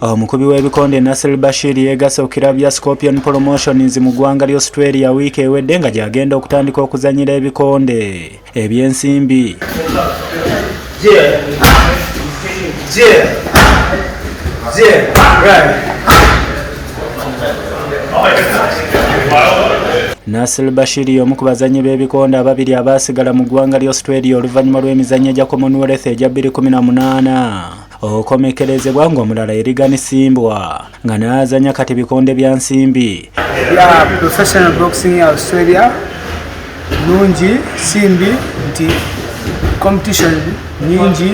Omukubi w'ebikonde Nasir Bashir yeegase okirabo bya Scorpion Promotions mu ggwanga lya Australia wiiki ewedde nga gyagenda okutandika okuzannyira ebikonde eby'ensimbi. Nasir Bashir y'omu ku bazannyi b'ebikonde ababiri abaasigala mu ggwanga lya Australia oluvannyuma lw'emizannyo egya Commonwealth egya 2018 okomekerezebwa ng'omulala eriganisimbwa nga n'azanya kati bikonde bya nsimbi. Professional boxing ya Australia nungi simbi nti competition nyingi,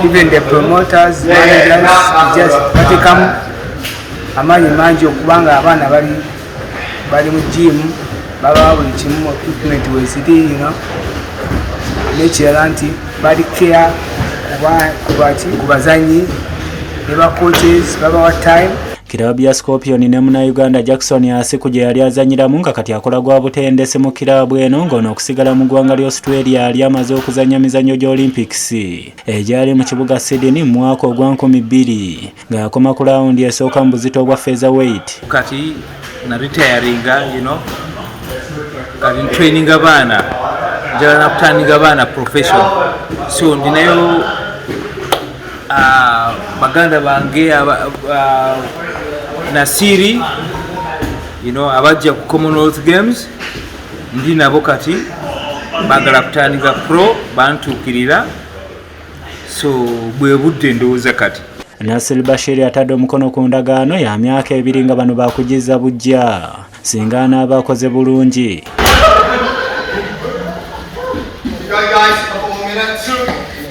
even the promoters managers just batekamu amanyi mangi okubanga abaana bali mu gym baba buli kimu equipment weziri nekirala nti bali care kubazanyi ne ba coaches babawa time. Kirabo bya Scorpion ne Munnayuganda Jackson Asiku gye yali azanyiramu nga kati akola gwa butendesi mu kirabo eno ng'ono okusigala mu ggwanga lya Australia yali amaze okuzannya mizannyo gya Olympics egyali mu kibuga Sydney mu mwaka ogwa 2000 ng'akoma ku lawundi esooka mu buzito obwa featherweight. Kati na retiringa kati training abaana njala nakutandika abaana profession, so ndinayo baganda bange Nasiri abajja ku Commonwealth Games ndi nabo kati bagala kutandika pro bantuukirira, so bwe budde ndowooza kati. Nasir Bashir atadde omukono ku ndagaano ya myaka 2 nga bano bakugiza bujja singa anaaba akoze bulungi. Go guys, a couple more minutes.